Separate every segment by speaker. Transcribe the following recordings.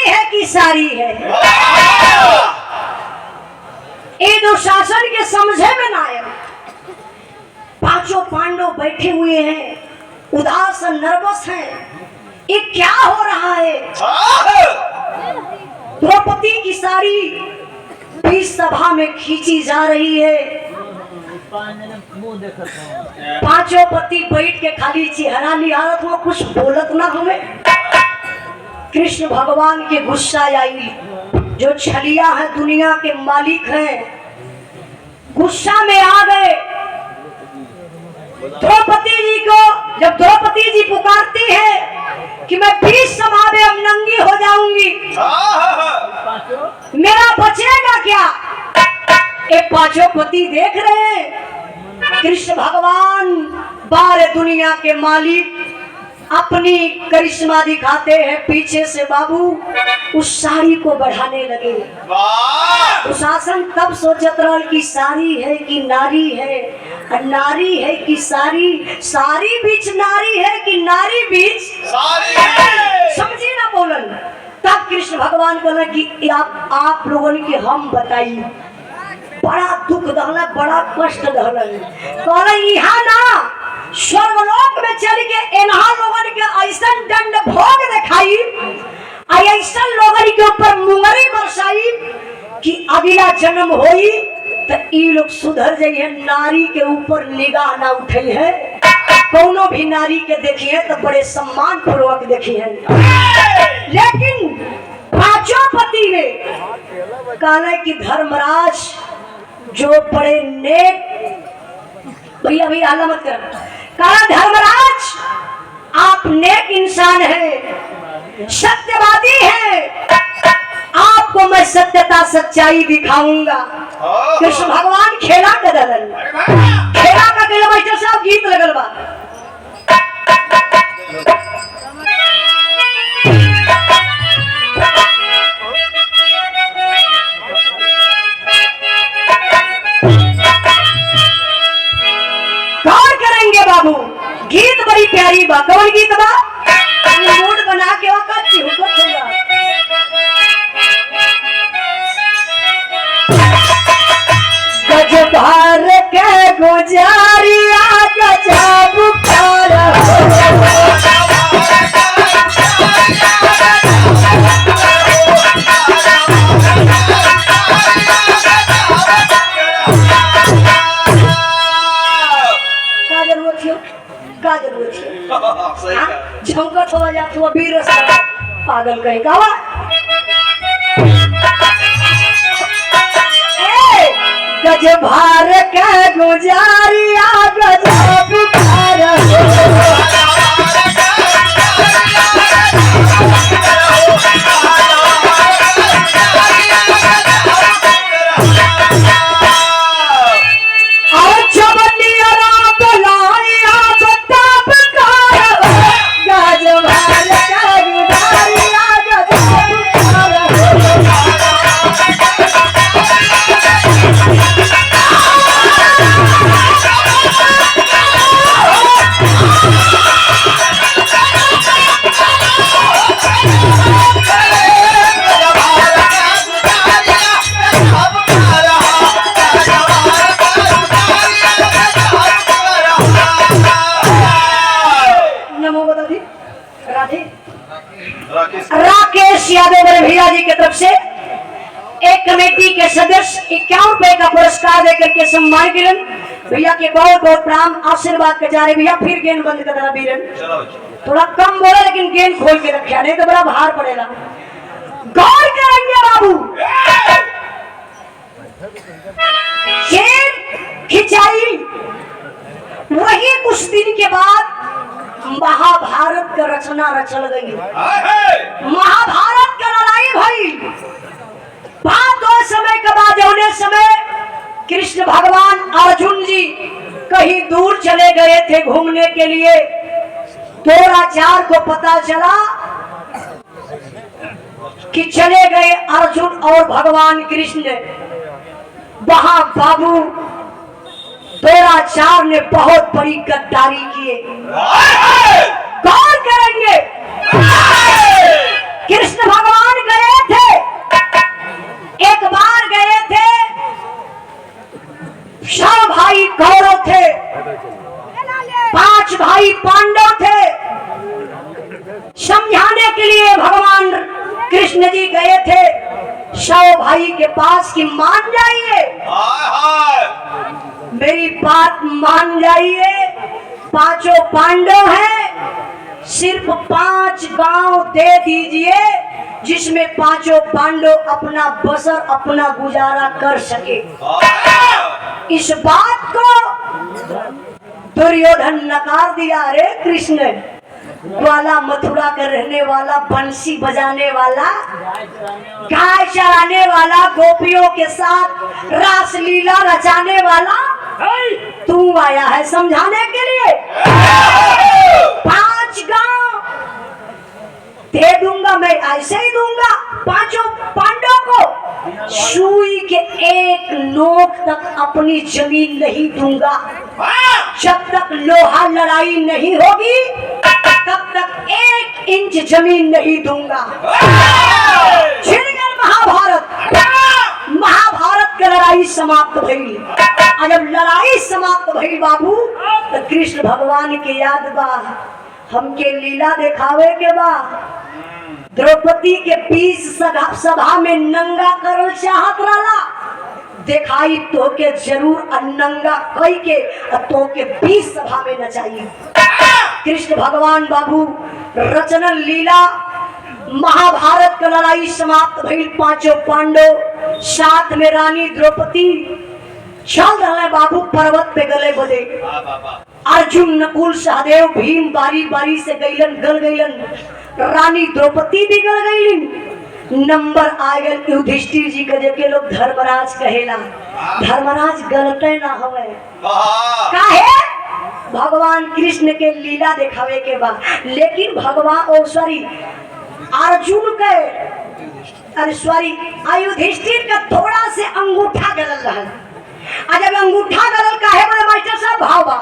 Speaker 1: नारी है कि सारी है, ये दुशासन के समझे में ना आए। पांचों पांडव बैठे हुए हैं, उदास नर्वस हैं, ये क्या हो रहा है। द्रौपदी की साड़ी बीच सभा में खींची जा रही है। पांचों पति बैठ के खाली चेहरा निहारत हो, कुछ बोलत ना हमें। कृष्ण भगवान के गुस्सा आई, जो छलिया है दुनिया के मालिक हैं, गुस्सा में आ गए। द्रौपदी जी को जब द्रौपदी जी पुकारती है कि मैं बीच सभा में अब नंगी हो जाऊंगी, मेरा बचेगा क्या। ये पांचों पति देख रहे हैं, कृष्ण भगवान बारे दुनिया के मालिक अपनी करिश्मा दिखाते हैं। पीछे से बाबू उस साड़ी को बढ़ाने लगे। दुशासन तब सोचत रहल कि साड़ी है कि नारी है, नारी है कि साड़ी, साड़ी बीच नारी है कि नारी बीच साड़ी है। समझी ना बोलन। तब कृष्ण भगवान बोला कि आप लोगों के हम बताइए, बड़ा दुख दहला, बड़ा कष्ट दहला। कहला यहाँ ना स्वर्गलोक में चल के इन्हा लोगन के ऐसा दंड भोग दिखाई, ऐसा लोगन के ऊपर मुंगरी बरसाई कि अगला जन्म होई तो ये लोग सुधर जाइए, नारी के ऊपर निगाह ना उठे है। कोनो भी नारी के देखिए तो बड़े सम्मान पूर्वक देखिए। लेकिन पांचों पति ने कहना कि धर्मराज जो बड़े नेक, भैया भैया हल्ला मत कर, कहा धर्मराज आप नेक इंसान हैं, सत्यवादी हैं, आपको मैं सत्यता सच्चाई दिखाऊंगा। कृष्ण भगवान खेला के दलन, खेला का के मास्टर साहब गीत लगल बा। गौर करेंगे बाबू, गीत बड़ी प्यारी बा। कौन गीत बा? मूड बना के वक्त चिहुकत होगा। गजब भर के गुजारिया गजब कर झमकत हो जात हुआ वीर पागल कहीं का गज भार के गुजारिया गजब भार राकेश यादव भैया जी की तरफ से एक कमेटी के सदस्य 51 रुपए का पुरस्कार देकर के सम्मान किरण भैया के बहुत बहुत प्रणाम, आशीर्वाद के जा रहे भैया। फिर गेंद बंद कर देना बीरन, थोड़ा कम बोला लेकिन गेंद खोल के रखा, नहीं तो बड़ा भार पड़ेगा। गौर करेंगे बाबू, गेंद खिंचाई, वही कुछ दिन के बाद महाभारत का रचना रचल गई। महाभारत का लड़ाई भई। बात उस समय के बाद होने समय कृष्ण भगवान अर्जुन जी कहीं दूर चले गए थे घूमने के लिए। द्रोणाचार्य को पता चला कि चले गए अर्जुन और भगवान कृष्ण। वहां बाबू द्रोणाचार्य ने बहुत बड़ी गद्दारी की। गौर करेंगे, कृष्ण भगवान गए कृष्ण जी गए थे शव भाई के पास कि मान जाइए, मेरी बात मान जाइए, पांचों पांडव हैं, सिर्फ 5 गांव दे दीजिए जिसमें पांचों पांडव अपना बसर अपना गुजारा कर सके। इस बात को दुर्योधन नकार दिया। अरे कृष्ण, ग्वाला मथुरा का रहने वाला, बंसी बजाने वाला, गाय चराने वाला, गोपियों के साथ रासलीला रचाने वाला, तू आया है समझाने के लिए। 5 गांव दे दूंगा, मैं ऐसे ही दूंगा पांचों पांडवों को, सुई के एक नोक तक अपनी जमीन नहीं दूंगा। जब तक लोहा लड़ाई नहीं होगी तब तक 1 इंच जमीन नहीं दूंगा। छिड़ गया महाभारत, महाभारत की लड़ाई समाप्त भई। जब लड़ाई समाप्त भई बाबू, तो कृष्ण भगवान के याद बा, हमके लीला दिखावे के बा। द्रौपदी के 20 सभा में नंगा करल चाहत रहा, दिखाई तो के जरूर नंगा कई के तो के 20 सभा में नचाई। कृष्ण भगवान बाबू रचना लीला, महाभारत का लड़ाई समाप्त भई। पांचों पांडव साथ में रानी द्रौपदी चल रहे बाबू पर्वत पे गले बदे। अर्जुन नकुल सहदेव भीम बारी बारी से गईलन, गल गईलन, रानी द्रौपदी भी गल गईलिन। नंबर आ गए युधिष्ठिर जी के, जेके लोग धर्मराज कहेला। धर्मराज गलते ना हवे, काहे भगवान कृष्ण के लीला दिखावे के बाद। लेकिन भगवान ओ सॉरी अर्जुन के, अरे सॉरी युधिष्ठिर का थोड़ा से अंगूठा गलल रहा। जब अंगूठा गलल काहे बोले मास्टर साहब, भावा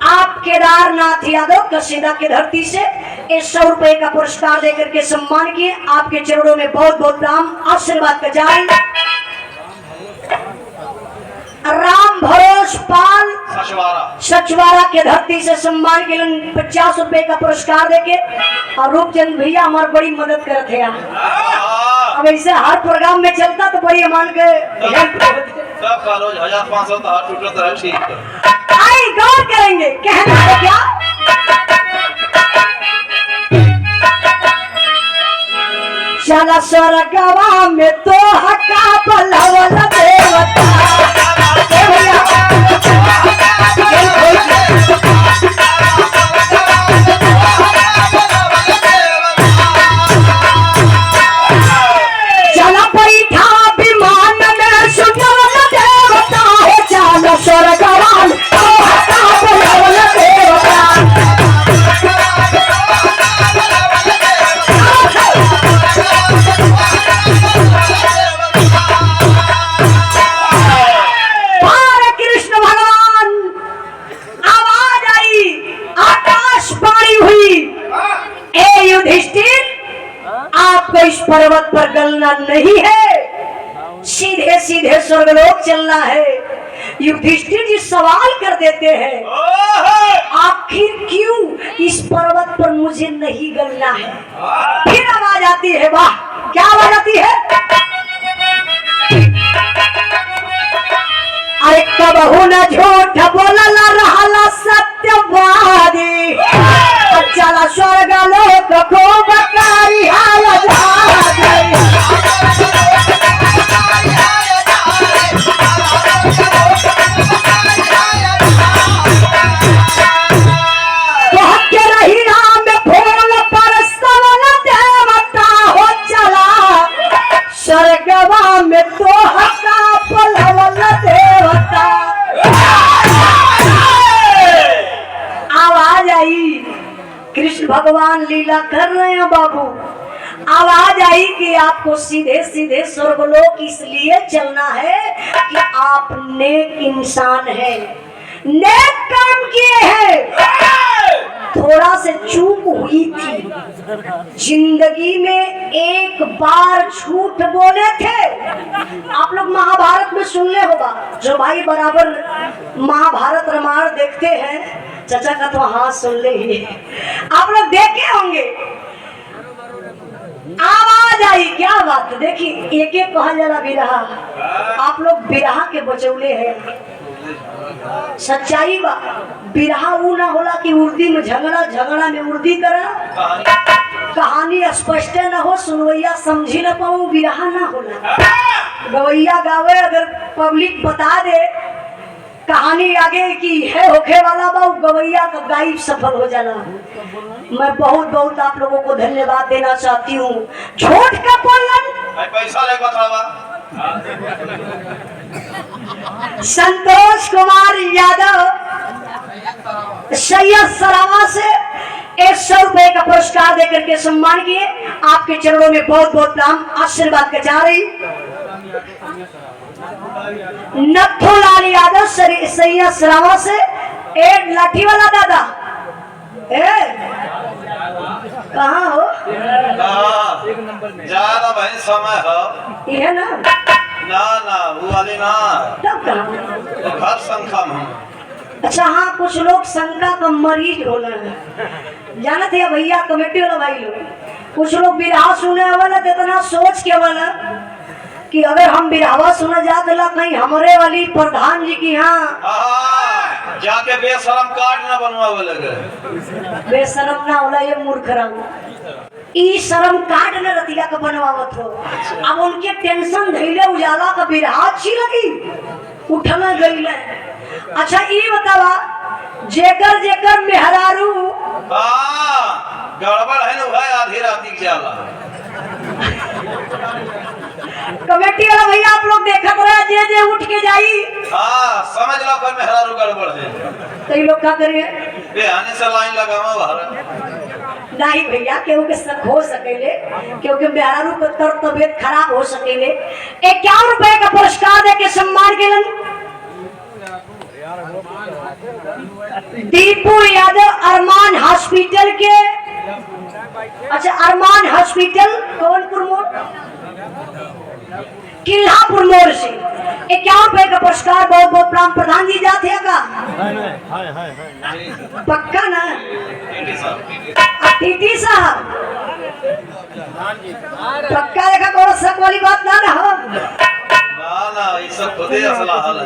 Speaker 1: आप केदारनाथ यादव कसीदा की धरती से 100 रुपए का पुरस्कार देकर के सम्मान किए। आपके चरणों में बहुत बहुत राम आशीर्वाद का जाए। राम भरोस पाल सचवारा के धरती से सम्मान के 50 रुपए का पुरस्कार देके, और रूपचंद भैया हमारी बड़ी मदद करते हैं। अब ऐसे हर प्रोग्राम में चलता तो बड़ी मान के
Speaker 2: सब का रोज 1500 तो हाथ टूटता है। ठीक
Speaker 1: आई गौर करेंगे, कहना है क्या? चला स्वर्गवा में तो हका पलवल देवता। चला बैठा विमान में सुनवल देवता हो, चला स्वर्गवा में तो हका पलवल देवता। आपको इस पर्वत पर गलना नहीं है, सीधे सीधे स्वर्गलोक चलना है। युधिष्ठिर जी सवाल कर देते हैं, आखिर क्यों इस पर्वत पर मुझे नहीं गलना है? फिर आवाज आती है, वाह क्या आवाज आती है? अरे कबहू न झूठ बोलला रहला सत्यवादी, चला स्वर्ग लोक को बकारी हाल रही राम फूल पर सवल देवता हो, चला स्वर्गवा में तो हका पलवल देवता। आवाज आई, कृष्ण भगवान लीला कर रहे हैं बाबू। आवाज आई कि आपको सीधे सीधे स्वर्गलोक इसलिए चलना है कि आप नेक इंसान हैं, नेक काम किए हैं। थोड़ा से चूक हुई थी, जिंदगी में एक बार झूठ बोले थे। आप लोग महाभारत में सुनले होगा, जो भाई बराबर महाभारत रामायण देखते हैं, चाचा का तो हाँ सुन ले ही। आप लोग देखे होंगे होंगे, आवाज आई, क्या बात। देखिए एक एक कहा जाला बिरहा, आप लोग बिरहा के बचौले हैं। सच्चाई बा, बिरहा ऊ ना होला कि उर्दी में झगड़ा, झगड़ा में उर्दी करा, कहानी स्पष्ट न हो, सुनवैया समझी न पाऊ, बिरहा ना होला। गवैया गावे, अगर पब्लिक बता दे कहानी आगे की है होखे वाला बा, गवैया का गायब सफल हो जाना। मैं बहुत बहुत आप लोगों को धन्यवाद देना चाहती हूँ। झूठ का बोलन
Speaker 2: पैसा ले बतावा।
Speaker 1: संतोष कुमार यादव सैयद सरावा से 100 रुपए का पुरस्कार देकर के सम्मान किए। आपके चरणों में बहुत बहुत प्रणाम, आशीर्वाद के जा रही। नथू लाल यादव सैयद सरावा से एक लाठी वाला दादा, कहाँ हो?
Speaker 2: ज्यादा भाई समय हो
Speaker 1: ये ना
Speaker 2: ना वो वाली ना,
Speaker 1: तब कहाँ?
Speaker 2: घर संख्या में।
Speaker 1: अच्छा हाँ, कुछ लोग शंका का मरीज होला है, जानत है भैया कमेटी वाला भाई लोग। कुछ लोग बिरहा सुने वाला तो इतना सोच के वाला कि अगर हम बिरहावा सुने जाते ला कहीं हमारे वाली प्रधान जी की यहाँ
Speaker 2: जाके बेशरम कार्ड न बनवावे लगे।
Speaker 1: बेशरम ना होला, ये मूर्ख रंग ई शर्म कार्ड न रतिया का बनवावत हो। अब उनके टेंशन धैले उजाला का बिरहा अच्छी लगी, उठना गईले। अच्छा ई बतावा, जेकर जेकर मेहरारू
Speaker 2: गड़बड़ है ना भाई, आधी रात की जाला।
Speaker 1: कमेटी वाला भैया आप लोग देखत रहे, जे जे उठ के जाई
Speaker 2: समझ लो कोई मेहरारू गड़बड़ है,
Speaker 1: तो लोग क्या करिए,
Speaker 2: बेहाने से लाइन लगावा बाहर।
Speaker 1: नहीं भैया, केहू के शक हो सकेले, क्योंकि मेहरारू को तबियत खराब हो सकेले। 51 रुपए का पुरस्कार दे के सम्मान केलन दीपू यादव अरमान हॉस्पिटल के। अच्छा, अरमान हॉस्पिटल कौनपुर मोड़, किल्हापुर मोड़ से 51 रुपए का पुरस्कार। बहुत बहुत प्रणाम। प्रधान जी जाते हैं का पक्का ना? टीटी साहब पक्का, देखा कौन शक वाली बात ना हो।
Speaker 2: ना ये सब खुदे असला हाल है।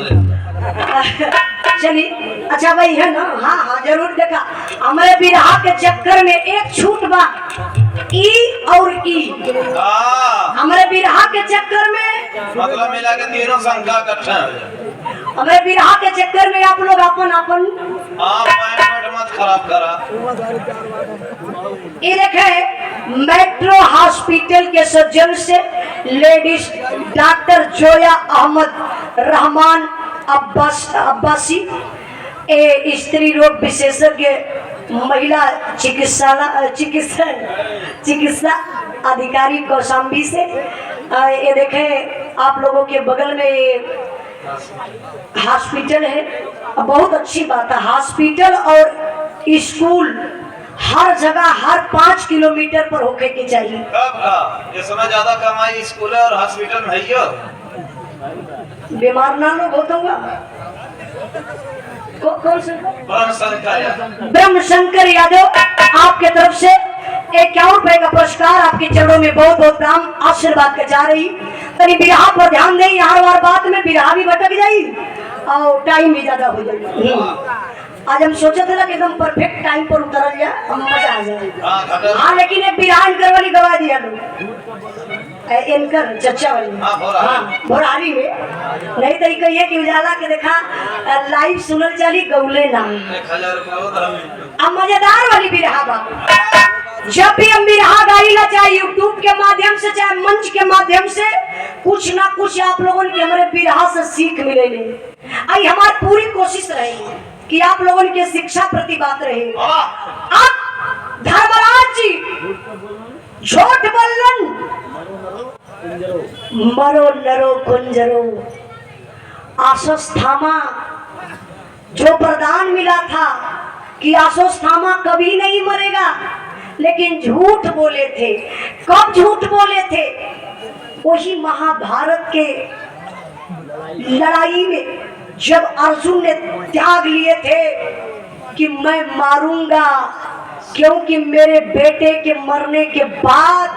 Speaker 1: चलिए अच्छा भाई है ना, हाँ हाँ जरूर। देखा हमारे बिरहा के चक्कर में एक छूट बा, ई और ई। हमारे बिरहा के चक्कर में
Speaker 2: मतलब मिला के तीनों संख्या इकट्ठा है।
Speaker 1: हमारे बिरहा के चक्कर में आप लोग अपन अपन
Speaker 2: मत खराब करा।
Speaker 1: ये देखे मेट्रो हॉस्पिटल के सज्जन से लेडीज डॉक्टर जोया अहमद रहमान अब्बासी, स्त्री रोग विशेषज्ञ, महिला चिकित्सा अधिकारी कौशाम्बी से। ये देखें आप लोगों के बगल में हॉस्पिटल है, बहुत अच्छी बात है। हॉस्पिटल और स्कूल हर जगह हर 5 किलोमीटर पर होके के चाहिए।
Speaker 2: ये समय ज्यादा कमाई स्कूल और हॉस्पिटल में है।
Speaker 1: बीमार ना लोग होता हुआ कौन से? ब्रह्म शंकर यादव आपके तरफ से 51 रुपए का पुरस्कार। आपके चरणों में बहुत बहुत प्रणाम, आशीर्वाद के जा रही। तरी बिरहा पर ध्यान दें, हर बार बात में बिरहा भी भटक जाई और टाइम भी ज्यादा हो जाए। आज हम सोचे थे ना कि एकदम परफेक्ट टाइम पर उतर जाए, हम मजा आ जाए। हाँ लेकिन एक बिरहा इनकर वाली गवा दिया लोग, इनकर चच्चा वाली भोरारी में नहीं तरी कहिए कि उजाला के देखा लाइव सुनल चली गौले ना। अब मजेदार वाली बिरहा बा। जब भी हम बिरहा गाइला, चाहे यूट्यूब के माध्यम से चाहे मंच के माध्यम से, कुछ ना कुछ आप लोगों के हमारे बिरहा से सीख मिले। आई हमारी पूरी कोशिश रहेगी कि आप लोगों की शिक्षा प्रति बात रहे। अब धर्मराज जी झूठ बोलन, मरो नरो कुंजरो। आश्वत्थामा जो वरदान मिला था कि आश्वत्थामा कभी नहीं मरेगा, लेकिन झूठ बोले थे। कब झूठ बोले थे? वही महाभारत के लड़ाई में जब अर्जुन ने त्याग लिए थे कि मैं मारूंगा क्योंकि मेरे बेटे के मरने के बाद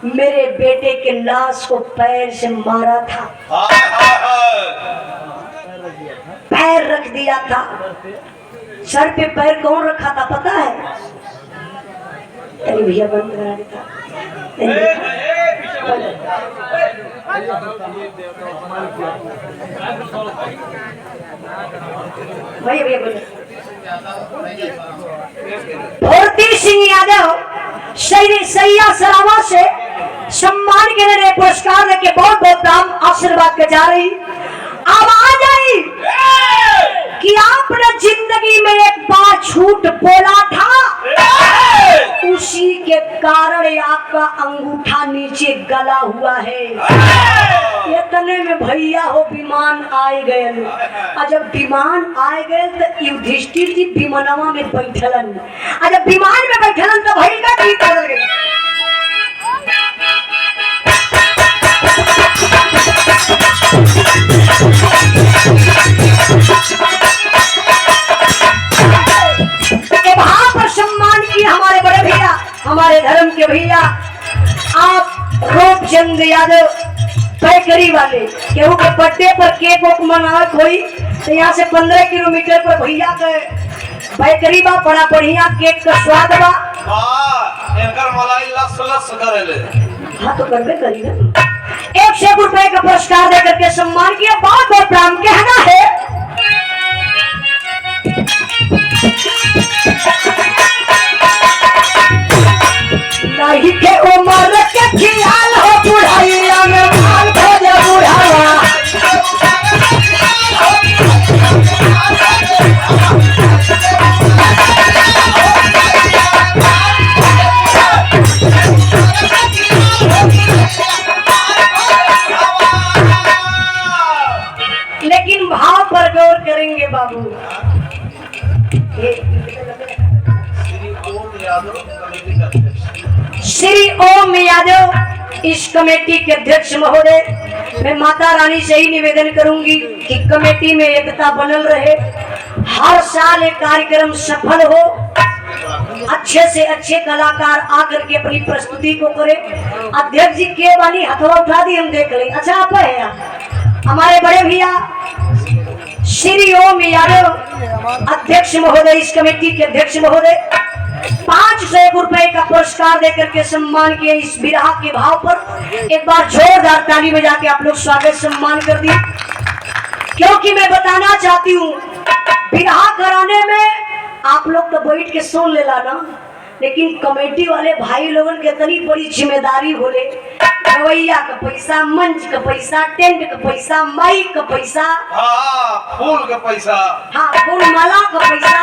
Speaker 1: मेरे बेटे के लाश को पैर से मारा था,
Speaker 2: हाय हाय हाय।
Speaker 1: पैर रख दिया था। सर पे पैर कौन रखा था पता है? अरे भैया बंद करा देता। भैया भैया बोले भोरती सिंह यादव सैया सरावा से सम्मान के लिए पुरस्कार देके बहुत बहुत नाम आशीर्वाद के जा रही। आवाज आई कि आपने जिंदगी में एक बार झूठ बोला था, उसी के कारण आपका अंगूठा नीचे गला हुआ है। इतने में भैया हो विमान आए गए, और जब विमान आए गए तो युधिष्ठिर जी विमानवा में बैठलन, और जब विमान में बैठलन तो भैया का गीत बदल गई। भाव पर सम्मान किए हमारे बड़े भैया, हमारे धर्म के भैया आप रूपचंद यादव पैकरी वाले, केहू के बर्थडे पर केक वोक मनावत हुई तो यहाँ से 15 किलोमीटर पर भैया के पैकरी बा, बड़ा बढ़िया केक का स्वाद बा।
Speaker 2: मलाई लस लस करेले।
Speaker 1: हाँ तो करबे करी ना। 100 रुपए का पुरस्कार देकर के सम्मान किया। बहुत बहुत प्राण कहना है नहीं के उम्र के ख्याल हो बुढ़ाइया में माल खोजे बुढ़ावा। लेकिन भाव पर गौर करेंगे बाबू। श्री ओम यादव इस कमेटी के अध्यक्ष महोदय, मैं माता रानी से ही निवेदन करूंगी कि कमेटी में एकता बनल रहे, हर साल एक कार्यक्रम सफल हो, अच्छे से अच्छे कलाकार आकर के अपनी प्रस्तुति को करें। अध्यक्ष जी के वाली हथवा उठा दी, हम देख लें। अच्छा आप है हमारे बड़े भैया श्री ओम यादव अध्यक्ष महोदय, इस कमेटी के अध्यक्ष महोदय 501 रुपए का पुरस्कार देकर के सम्मान किए। इस विरह के भाव पर एक बार जोरदार ताली बजा के आप लोग स्वागत सम्मान कर दिए। क्योंकि मैं बताना चाहती हूँ विरह कराने में आप लोग तो बैठ के सुन लेला ना, लेकिन कमेटी वाले भाई लोगन के इतनी बड़ी जिम्मेदारी होले। गवैया का पैसा, मंच का पैसा, टेंट का पैसा, माइक का पैसा,
Speaker 2: हाँ फूल का पैसा,
Speaker 1: हाँ फूल माला का पैसा,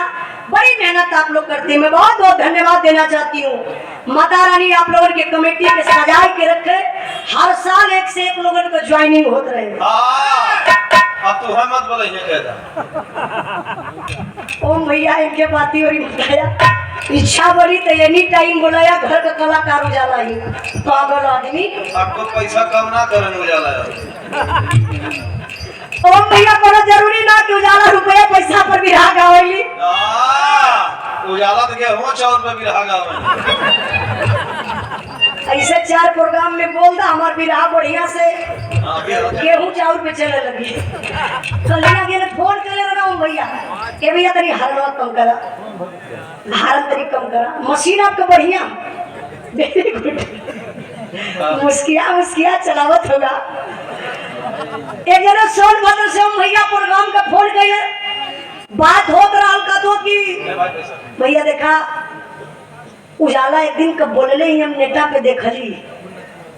Speaker 1: बड़ी मेहनत आप लोग करते हैं। मैं बहुत बहुत धन्यवाद देना चाहती हूँ। माता रानी आप लोगों के कमेटी के सजाए के रखे, हर साल एक से एक लोगों को ज्वाइनिंग होते रहे।
Speaker 2: अब तो है मत बोले
Speaker 1: ओम भैया इनके बाती और बताया इच्छा बड़ी तो एनी टाइम बोलाया घर का कलाकार उजाला ही पागल आदमी।
Speaker 2: आपको पैसा कम ना करन उजाला।
Speaker 1: ओम भैया कोनो जरूरी ना कि उजाला रुपया पैसा पर बिरहा गावली।
Speaker 2: उजाला तो के हो 4 रुपए बिरहा गावे।
Speaker 1: ऐसे 4 प्रोग्राम में बोल दा हमार बिरहा बढ़िया से गेहूं चाउर पे चले लगी। कलिया के ने फोन कर ले ओम भैया के भैया तनी हरवा कम करा, भारत तरी कम करा, मशीन आपका बढ़िया वेरी गुड, मुस्किया चलावत होगा। एक जना सोनभद्र से ओम भैया प्रोग्राम का फोन कइले, बात होत रहल का तो कि भैया देखा उजाला एक दिन कब बोलले ही हम नेटा पे देखली।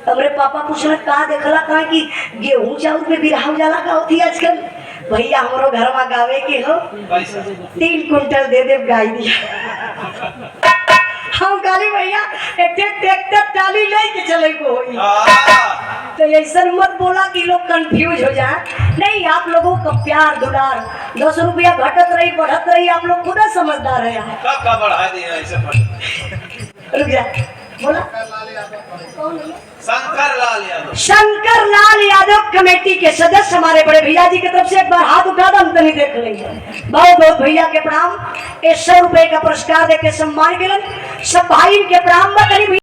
Speaker 1: हमरे पापा पूछले का देखला, कहा कि गेहूं चाउर पे बिरहा उजाला का होती आजकल। भैया हमरो घर में गावे के हो 3 कुंटल दे दे गाय दिया। हम काली भैया एक ट्रैक्टर टाली लेके चले को होई। तो ऐसा मत बोला कि लोग कंफ्यूज हो जाए। नहीं, आप लोगों का प्यार दुलार 10 रुपया घटत रही बढ़त रही, आप लोग खुद समझदार है।
Speaker 2: बढ़ा दिया ऐसे
Speaker 1: रुक जा बोला
Speaker 2: शंकर लाल यादव।
Speaker 1: शंकर लाल यादव कमेटी के सदस्य हमारे बड़े भैया जी की तरफ से एक बार हाथ उठा दो, हम तो नहीं देख लेंगे। बहुत बहुत भैया के प्रणाम। 100 रुपए का पुरस्कार देके सम्मान के सब भाई के प्रणाम।